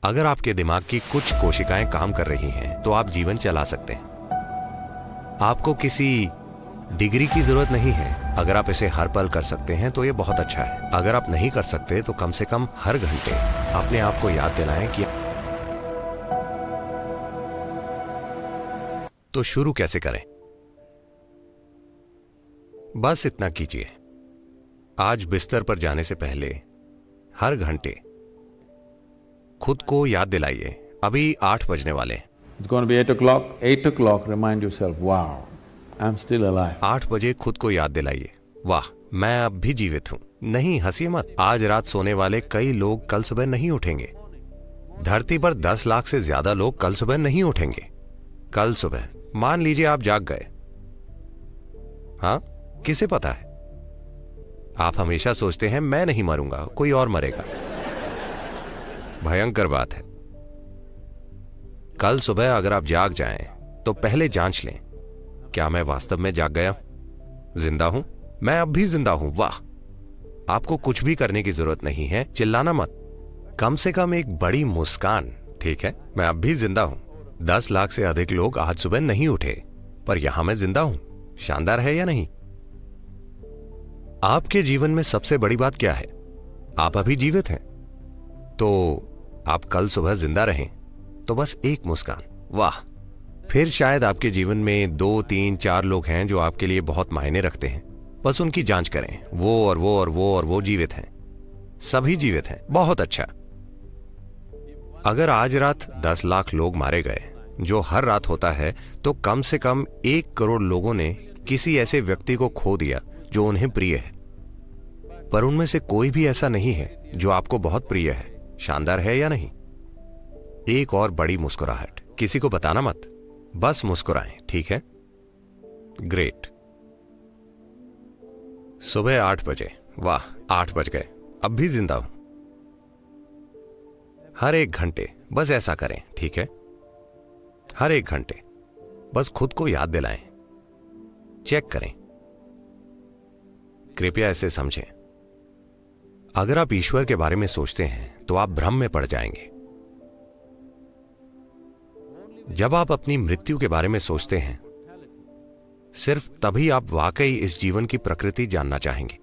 अगर आपके दिमाग की कुछ कोशिकाएं काम कर रही हैं तो आप जीवन चला सकते हैं। आपको किसी डिग्री की जरूरत नहीं है। अगर आप इसे हर पल कर सकते हैं तो ये बहुत अच्छा है। अगर आप नहीं कर सकते तो कम से कम हर घंटे अपने आप को याद दिलाएं कि तो शुरू कैसे करें। बस इतना कीजिए, आज बिस्तर पर जाने से पहले हर घंटे खुद को याद दिलाइए अभी 8 बजने वाले हैं। It's going to be 8 o'clock. 8 o'clock, remind yourself, wow, I'm still alive. 8 बजे खुद को याद दिलाइए, वाह मैं अब भी जीवित हूं। नहीं हंसिए मत, आज रात सोने वाले कई लोग कल सुबह नहीं उठेंगे। धरती पर 10 लाख से ज्यादा लोग कल सुबह नहीं उठेंगे। कल सुबह मान लीजिए आप जाग गए, हाँ किसे पता है। आप हमेशा सोचते हैं मैं नहीं मरूंगा, कोई और मरेगा। भयंकर बात है। कल सुबह अगर आप जाग जाएं तो पहले जांच लें, क्या मैं वास्तव में जाग गया, जिंदा हूं, मैं अब भी जिंदा हूं। वाह, आपको कुछ भी करने की जरूरत नहीं है, चिल्लाना मत, कम से कम एक बड़ी मुस्कान, ठीक है मैं अब भी जिंदा हूं। 10 लाख से अधिक लोग आज सुबह नहीं उठे, पर यहां मैं जिंदा हूं। शानदार है या नहीं। आपके जीवन में सबसे बड़ी बात क्या है, आप अभी जीवित हैं। तो आप कल सुबह जिंदा रहें तो बस एक मुस्कान, वाह। फिर शायद आपके जीवन में 2, 3, 4 लोग हैं जो आपके लिए बहुत मायने रखते हैं, बस उनकी जांच करें। वो और वो और वो और वो जीवित हैं, सभी जीवित हैं, बहुत अच्छा। अगर आज रात 10 लाख लोग मारे गए, जो हर रात होता है, तो कम से कम 1 करोड़ लोगों ने किसी ऐसे व्यक्ति को खो दिया जो उन्हें प्रिय है। पर उनमें से कोई भी ऐसा नहीं है जो आपको बहुत प्रिय है। शानदार है या नहीं। एक और बड़ी मुस्कुराहट, किसी को बताना मत, बस मुस्कुराएं, ठीक है। ग्रेट। सुबह 8 बजे, वाह 8 बज गए, अब भी जिंदा हूं। हर एक घंटे बस ऐसा करें, ठीक है। हर एक घंटे बस खुद को याद दिलाएं, चेक करें। कृपया ऐसे समझें, अगर आप ईश्वर के बारे में सोचते हैं तो आप भ्रम में पड़ जाएंगे। जब आप अपनी मृत्यु के बारे में सोचते हैं, सिर्फ तभी आप वाकई इस जीवन की प्रकृति जानना चाहेंगे।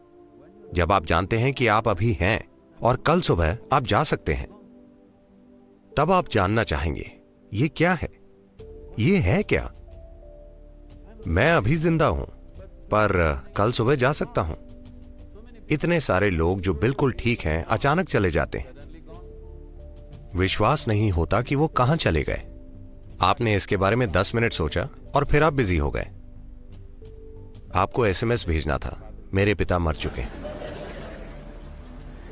जब आप जानते हैं कि आप अभी हैं और कल सुबह आप जा सकते हैं, तब आप जानना चाहेंगे ये क्या है, ये है क्या। मैं अभी जिंदा हूं पर कल सुबह जा सकता हूं। इतने सारे लोग जो बिल्कुल ठीक हैं अचानक चले जाते हैं, विश्वास नहीं होता कि वो कहां चले गए। आपने इसके बारे में 10 मिनट सोचा और फिर आप बिजी हो गए। आपको SMS भेजना था, मेरे पिता मर चुके हैं।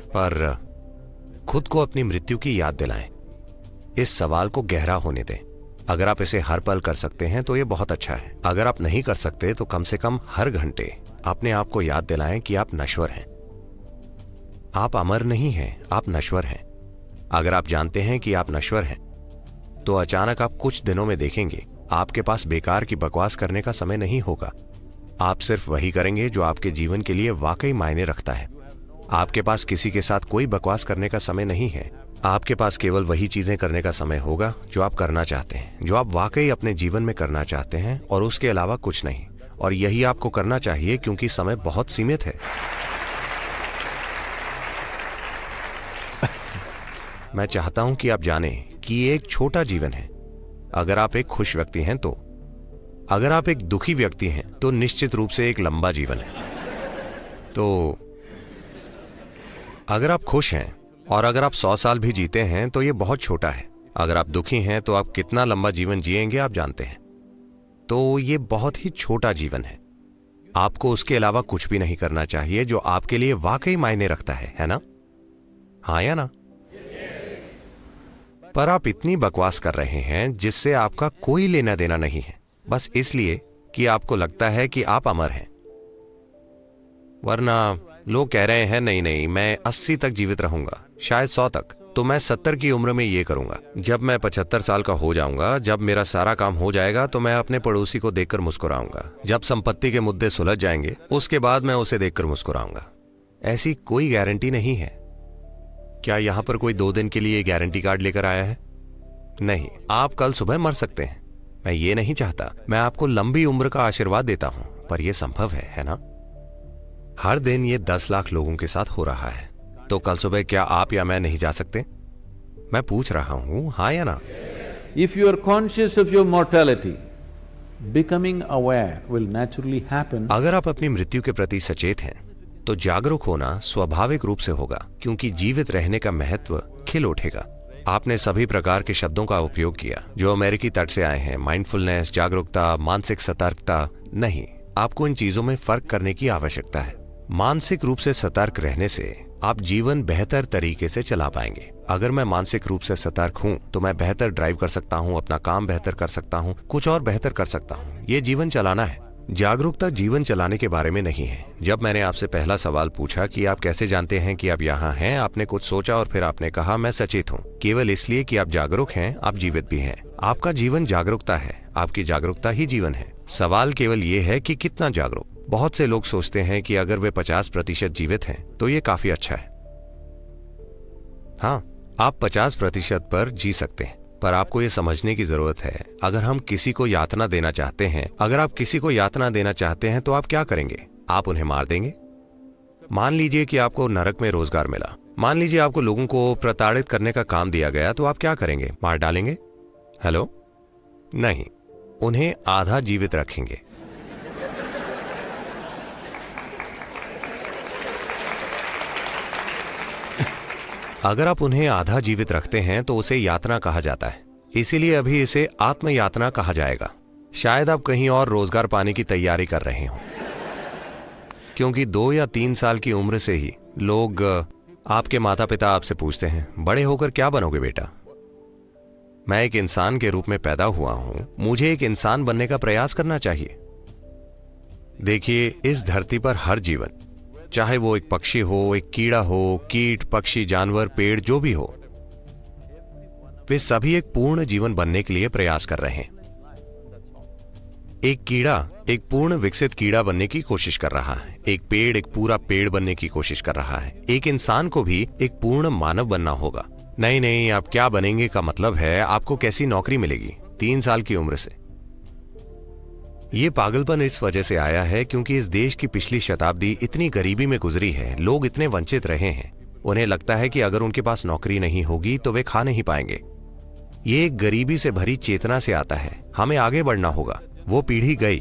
पर खुद को अपनी मृत्यु की याद दिलाएं, इस सवाल को गहरा होने दें। अगर आप इसे हर पल कर सकते हैं तो यह बहुत अच्छा है। अगर आप नहीं कर सकते तो कम से कम हर घंटे अपने आप को याद दिलाएं कि आप नश्वर हैं। आप अमर नहीं हैं, आप नश्वर हैं। अगर आप जानते हैं कि आप नश्वर हैं, तो अचानक आप कुछ दिनों में देखेंगे आपके पास बेकार की बकवास करने का समय नहीं होगा। आप सिर्फ वही करेंगे जो आपके जीवन के लिए वाकई मायने रखता है। आपके पास किसी के साथ कोई बकवास करने का समय नहीं है। आपके पास केवल वही चीजें करने का समय होगा जो आप करना चाहते हैं, जो आप वाकई अपने जीवन में करना चाहते हैं, और उसके अलावा कुछ नहीं। और यही आपको करना चाहिए क्योंकि समय बहुत सीमित है। मैं चाहता हूं कि आप जानें कि ये एक छोटा जीवन है। अगर आप एक खुश व्यक्ति हैं तो, अगर आप एक दुखी व्यक्ति हैं तो निश्चित रूप से एक लंबा जीवन है। तो अगर आप खुश हैं और अगर आप 100 साल भी जीते हैं तो ये बहुत छोटा है। अगर आप दुखी हैं तो आप कितना लंबा जीवन जिएंगे आप जानते हैं। तो ये बहुत ही छोटा जीवन है। आपको उसके अलावा कुछ भी नहीं करना चाहिए जो आपके लिए वाकई मायने रखता है ना? हाँ या ना? पर आप इतनी बकवास कर रहे हैं जिससे आपका कोई लेना देना नहीं है, बस इसलिए कि आपको लगता है कि आप अमर हैं। वरना लोग कह रहे हैं नहीं नहीं मैं 80 तक जीवित रहूंगा, शायद 100 तक, तो मैं 70 की उम्र में ये करूंगा। जब मैं 75 साल का हो जाऊंगा, जब मेरा सारा काम हो जाएगा, तो मैं अपने पड़ोसी को देखकर मुस्कुराऊंगा। जब संपत्ति के मुद्दे सुलझ जाएंगे, उसके बाद मैं उसे देखकर मुस्कुराऊंगा। ऐसी कोई गारंटी नहीं है। क्या यहां पर कोई 2 दिन के लिए गारंटी कार्ड लेकर आया है? नहीं, आप कल सुबह मर सकते हैं। मैं ये नहीं चाहता, मैं आपको लंबी उम्र का आशीर्वाद देता हूं, पर यह संभव है ना? हर दिन ये 10 लाख लोगों के साथ हो रहा है, तो कल सुबह क्या आप या मैं नहीं जा सकते? मैं पूछ रहा हूं, हाँ या ना? If you are conscious of your mortality, becoming aware will naturally happen. अगर आप अपनी मृत्यु के प्रति सचेत हैं, तो जागरूक होना स्वाभाविक रूप से होगा, क्योंकि जीवित रहने का महत्व खिल उठेगा। आपने सभी प्रकार के शब्दों का उपयोग किया जो अमेरिकी तट से आए हैं, माइंडफुलनेस, जागरूकता, मानसिक सतर्कता। नहीं, आपको इन चीजों में फर्क करने की आवश्यकता है। मानसिक रूप से सतर्क रहने से आप जीवन बेहतर तरीके से चला पाएंगे। अगर मैं मानसिक रूप से सतर्क हूं तो मैं बेहतर ड्राइव कर सकता हूं, अपना काम बेहतर कर सकता हूं, कुछ और बेहतर कर सकता हूं। ये जीवन चलाना है। जागरूकता जीवन चलाने के बारे में नहीं है। जब मैंने आपसे पहला सवाल पूछा कि आप कैसे जानते हैं कि आप यहाँ हैं, आपने कुछ सोचा और फिर आपने कहा मैं सचेत हूँ। केवल इसलिए कि आप जागरूक हैं, आप जीवित भी हैं। आपका जीवन जागरूकता है, आपकी जागरूकता ही जीवन है। सवाल केवल ये है कि कितना जागरूक। बहुत से लोग सोचते हैं कि अगर वे 50% जीवित हैं तो ये काफी अच्छा है। हाँ, आप 50% पर जी सकते हैं, पर आपको ये समझने की जरूरत है, अगर हम किसी को यातना देना चाहते हैं, अगर आप किसी को यातना देना चाहते हैं तो आप क्या करेंगे? आप उन्हें मार देंगे। मान लीजिए कि आपको नरक में रोजगार मिला, मान लीजिए आपको लोगों को प्रताड़ित करने का काम दिया गया, तो आप क्या करेंगे? मार डालेंगे? हेलो? नहीं, उन्हें आधा जीवित रखेंगे। अगर आप उन्हें आधा जीवित रखते हैं तो उसे यातना कहा जाता है, इसीलिए अभी इसे आत्मयातना कहा जाएगा। शायद आप कहीं और रोजगार पाने की तैयारी कर रहे हो, क्योंकि 2 या 3 साल की उम्र से ही लोग, आपके माता पिता आपसे पूछते हैं, बड़े होकर क्या बनोगे बेटा? मैं एक इंसान के रूप में पैदा हुआ हूं, मुझे एक इंसान बनने का प्रयास करना चाहिए। देखिए, इस धरती पर हर जीवन, चाहे वो एक पक्षी हो, एक कीड़ा हो, कीट, पक्षी, जानवर, पेड़, जो भी हो, वे सभी एक पूर्ण जीवन बनने के लिए प्रयास कर रहे हैं। एक कीड़ा एक पूर्ण विकसित कीड़ा बनने की कोशिश कर रहा है, एक पेड़ एक पूरा पेड़ बनने की कोशिश कर रहा है। एक इंसान को भी एक पूर्ण मानव बनना होगा। नहीं, आप क्या बनेंगे का मतलब है आपको कैसी नौकरी मिलेगी 3 साल की उम्र से। ये पागलपन इस वजह से आया है क्योंकि इस देश की पिछली शताब्दी इतनी गरीबी में गुजरी है, लोग इतने वंचित रहे हैं। उन्हें लगता है कि अगर उनके पास नौकरी नहीं होगी तो वे खा नहीं पाएंगे। ये एक गरीबी से भरी चेतना से आता है। हमें आगे बढ़ना होगा। वो पीढ़ी गई।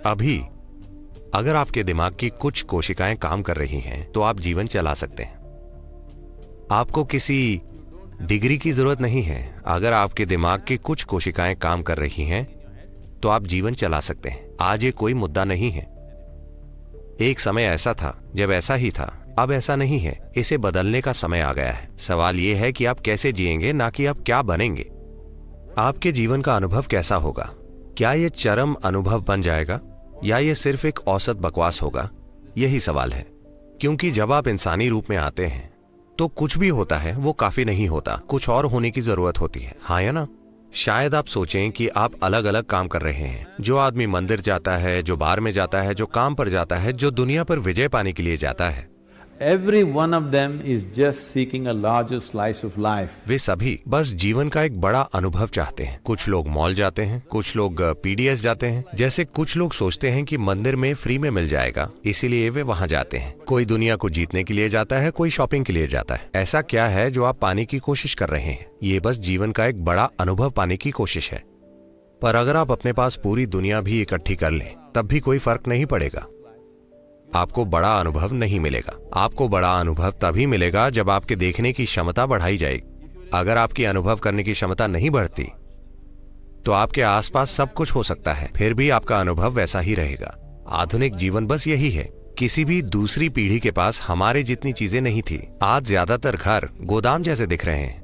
अभी अगर आपके दिमाग की कुछ कोशिकाएं काम कर रही हैं तो आप जीवन चला सकते हैं। आपको किसी डिग्री की जरूरत नहीं है। अगर आपके दिमाग की कुछ कोशिकाएं काम कर रही हैं तो आप जीवन चला सकते हैं। आज ये कोई मुद्दा नहीं है। एक समय ऐसा था जब ऐसा ही था, अब ऐसा नहीं है। इसे बदलने का समय आ गया है। सवाल ये है कि आप कैसे जिएंगे, ना कि आप क्या बनेंगे। आपके जीवन का अनुभव कैसा होगा? क्या ये चरम अनुभव बन जाएगा या ये सिर्फ एक औसत बकवास होगा? यही सवाल है। क्योंकि जब आप इंसानी रूप में आते हैं तो कुछ भी होता है वो काफी नहीं होता, कुछ और होने की जरूरत होती है। हाँ या ना? शायद आप सोचें कि आप अलग अलग काम कर रहे हैं। जो आदमी मंदिर जाता है, जो बार में जाता है, जो काम पर जाता है, जो दुनिया पर विजय पाने के लिए जाता है, Every one of them is just seeking a larger slice of life. वे सभी बस जीवन का एक बड़ा अनुभव चाहते हैं। कुछ लोग मॉल जाते हैं, कुछ लोग पीडीएस जाते हैं। जैसे कुछ लोग सोचते हैं कि मंदिर में फ्री में मिल जाएगा, इसीलिए वे वहां जाते हैं। कोई दुनिया को जीतने के लिए जाता है, कोई शॉपिंग के लिए जाता है। ऐसा क्या है जो आप पाने की कोशिश कर रहे हैं? ये बस जीवन का एक बड़ा अनुभव पाने की कोशिश है। पर अगर आप अपने पास पूरी दुनिया भी इकट्ठी कर लें तब भी कोई फर्क नहीं पड़ेगा। आपको बड़ा अनुभव नहीं मिलेगा। आपको बड़ा अनुभव तभी मिलेगा जब आपके देखने की क्षमता बढ़ाई जाएगी। अगर आपकी अनुभव करने की क्षमता नहीं बढ़ती तो आपके आसपास सब कुछ हो सकता है, फिर भी आपका अनुभव वैसा ही रहेगा। आधुनिक जीवन बस यही है। किसी भी दूसरी पीढ़ी के पास हमारे जितनी चीजें नहीं थी। आज ज्यादातर घर गोदाम जैसे दिख रहे हैं,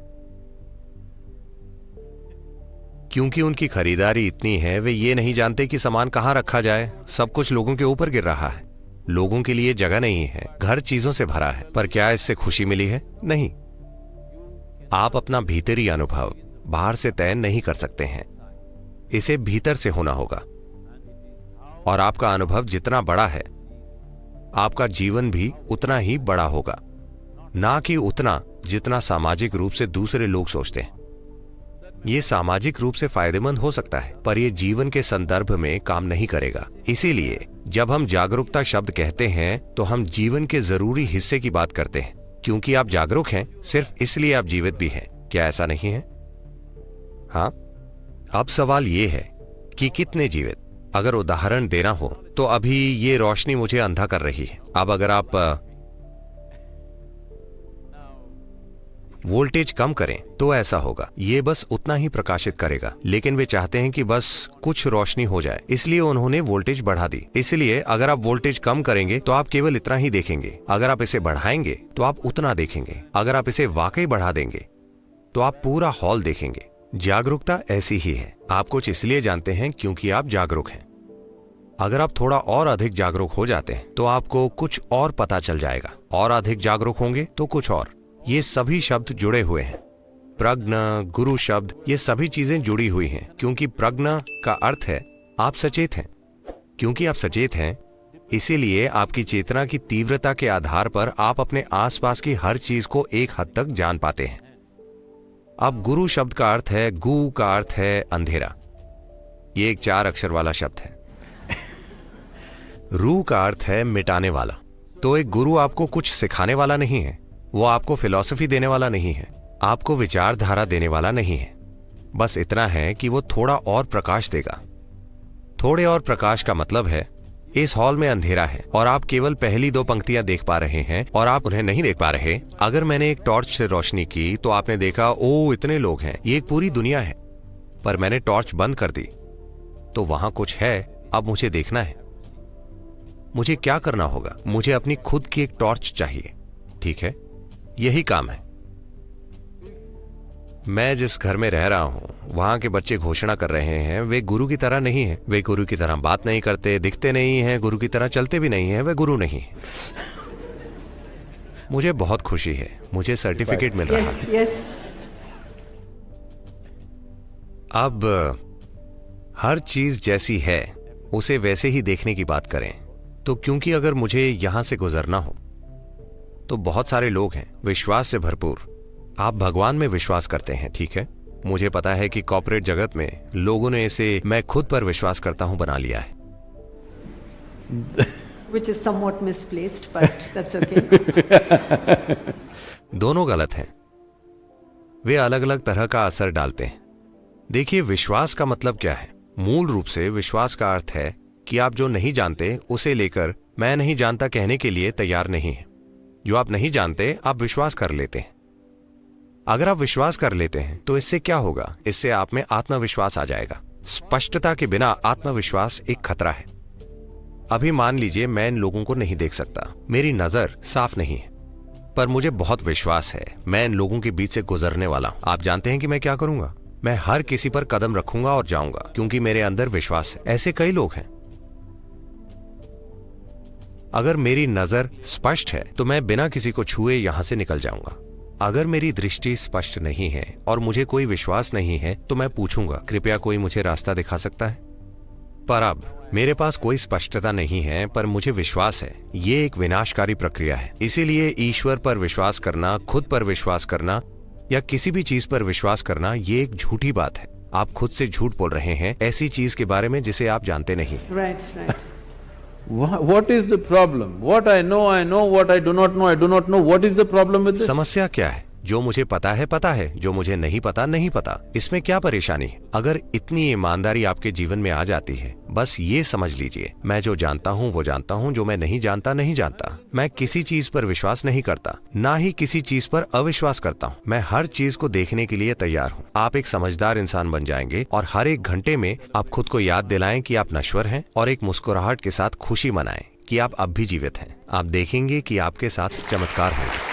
क्योंकि उनकी खरीदारी इतनी है, वे ये नहीं जानते कि सामान कहां रखा जाए। सब कुछ लोगों के ऊपर गिर रहा है। लोगों के लिए जगह नहीं है, घर चीजों से भरा है। पर क्या इससे खुशी मिली है? नहीं। आप अपना भीतरी अनुभव बाहर से तय नहीं कर सकते हैं, इसे भीतर से होना होगा। और आपका अनुभव जितना बड़ा है, आपका जीवन भी उतना ही बड़ा होगा। ना कि उतना जितना सामाजिक रूप से दूसरे लोग सोचते हैं। ये सामाजिक रूप से फायदेमंद हो सकता है, पर ये जीवन के संदर्भ में काम नहीं करेगा। इसीलिए जब हम जागरूकता शब्द कहते हैं तो हम जीवन के जरूरी हिस्से की बात करते हैं। क्योंकि आप जागरूक हैं, सिर्फ इसलिए आप जीवित भी हैं। क्या ऐसा नहीं है? हाँ। अब सवाल ये है कि कितने जीवित। अगर उदाहरण देना हो तो अभी ये रोशनी मुझे अंधा कर रही है। अब अगर आप वोल्टेज कम करें तो ऐसा होगा, ये बस उतना ही प्रकाशित करेगा। लेकिन वे चाहते हैं कि बस कुछ रोशनी हो जाए, इसलिए उन्होंने वोल्टेज बढ़ा दी। इसलिए अगर आप वोल्टेज कम करेंगे तो आप केवल इतना ही देखेंगे। अगर आप इसे बढ़ाएंगे तो आप उतना देखेंगे। अगर आप इसे वाकई बढ़ा देंगे तो आप पूरा हॉल देखेंगे। जागरूकता ऐसी ही है। आप कुछ इसलिए जानते हैं क्योंकि आप जागरूक हैं। अगर आप थोड़ा और अधिक जागरूक हो जाते हैं तो आपको कुछ और पता चल जाएगा। और अधिक जागरूक होंगे तो कुछ और। ये सभी शब्द जुड़े हुए हैं। प्रज्ञ, गुरु शब्द, ये सभी चीजें जुड़ी हुई हैं। क्योंकि प्रज्ञ का अर्थ है आप सचेत हैं। क्योंकि आप सचेत हैं, इसीलिए आपकी चेतना की तीव्रता के आधार पर आप अपने आसपास की हर चीज को एक हद तक जान पाते हैं। अब गुरु शब्द का अर्थ है, गु का अर्थ है अंधेरा। ये एक 4 अक्षर वाला शब्द है। रू का अर्थ है मिटाने वाला। तो एक गुरु आपको कुछ सिखाने वाला नहीं है, वो आपको फिलॉसफी देने वाला नहीं है, आपको विचारधारा देने वाला नहीं है। बस इतना है कि वो थोड़ा और प्रकाश देगा। थोड़े और प्रकाश का मतलब है इस हॉल में अंधेरा है और आप केवल पहली 2 पंक्तियां देख पा रहे हैं और आप उन्हें नहीं देख पा रहे। अगर मैंने एक टॉर्च से रोशनी की तो आपने देखा, ओ इतने लोग हैं, ये एक पूरी दुनिया है। पर मैंने टॉर्च बंद कर दी तो वहां कुछ है। अब मुझे देखना है। मुझे क्या करना होगा? मुझे अपनी खुद की एक टॉर्च चाहिए। ठीक है, यही काम है। मैं जिस घर में रह रहा हूं वहां के बच्चे घोषणा कर रहे हैं वे गुरु की तरह नहीं है। वे गुरु की तरह बात नहीं करते, दिखते नहीं हैं, गुरु की तरह चलते भी नहीं हैं। वे गुरु नहीं। मुझे बहुत खुशी है, मुझे सर्टिफिकेट मिल रहा है। अब हर चीज जैसी है उसे वैसे ही देखने की बात करें। तो क्योंकि अगर मुझे यहां से गुजरना हो तो बहुत सारे लोग हैं विश्वास से भरपूर। आप भगवान में विश्वास करते हैं, ठीक है। मुझे पता है कि कॉर्पोरेट जगत में लोगों ने इसे मैं खुद पर विश्वास करता हूं बना लिया है। Which is somewhat misplaced, but that's okay. दोनों गलत हैं। वे अलग अलग तरह का असर डालते हैं। देखिए, विश्वास का मतलब क्या है? मूल रूप से विश्वास का अर्थ है कि आप जो नहीं जानते उसे लेकर मैं नहीं जानता कहने के लिए तैयार नहीं है। जो आप नहीं जानते आप विश्वास कर लेते हैं। अगर आप विश्वास कर लेते हैं तो इससे क्या होगा? इससे आप में आत्मविश्वास आ जाएगा। स्पष्टता के बिना आत्मविश्वास एक खतरा है। अभी मान लीजिए मैं इन लोगों को नहीं देख सकता, मेरी नजर साफ नहीं है, पर मुझे बहुत विश्वास है मैं इन लोगों के बीच से गुजरने वाला हूं। आप जानते हैं कि मैं क्या करूंगा? मैं हर किसी पर कदम रखूंगा और जाऊंगा क्योंकि मेरे अंदर विश्वास है। ऐसे कई लोग हैं। अगर मेरी नजर स्पष्ट है तो मैं बिना किसी को छुए यहां से निकल जाऊंगा। अगर मेरी दृष्टि स्पष्ट नहीं है और मुझे कोई विश्वास नहीं है तो मैं पूछूंगा, कृपया कोई मुझे रास्ता दिखा सकता है? पर अब मेरे पास कोई स्पष्टता नहीं है पर मुझे विश्वास है। ये एक विनाशकारी प्रक्रिया है। इसीलिए ईश्वर पर विश्वास करना, खुद पर विश्वास करना या किसी भी चीज पर विश्वास करना ये एक झूठी बात है। आप खुद से झूठ बोल रहे हैं ऐसी चीज के बारे में जिसे आप जानते नहीं। Right. What is the problem? What I know, what I do not know, I do not know. What is the problem with this? समस्या क्या है? जो मुझे पता है, जो मुझे नहीं पता नहीं पता। इसमें क्या परेशानी है? अगर इतनी ईमानदारी आपके जीवन में आ जाती है, बस ये समझ लीजिए, मैं जो जानता हूँ वो जानता हूँ, जो मैं नहीं जानता नहीं जानता। मैं किसी चीज पर विश्वास नहीं करता, ना ही किसी चीज पर अविश्वास करता हूँ। मैं हर चीज को देखने के लिए तैयार हूँ। आप एक समझदार इंसान बन जाएंगे और हर एक घंटे में आप खुद को याद दिलाएं कि आप नश्वर हैं और एक मुस्कुराहट के साथ खुशी मनाएं कि आप अब भी जीवित हैं। आप देखेंगे कि आपके साथ चमत्कार होगा।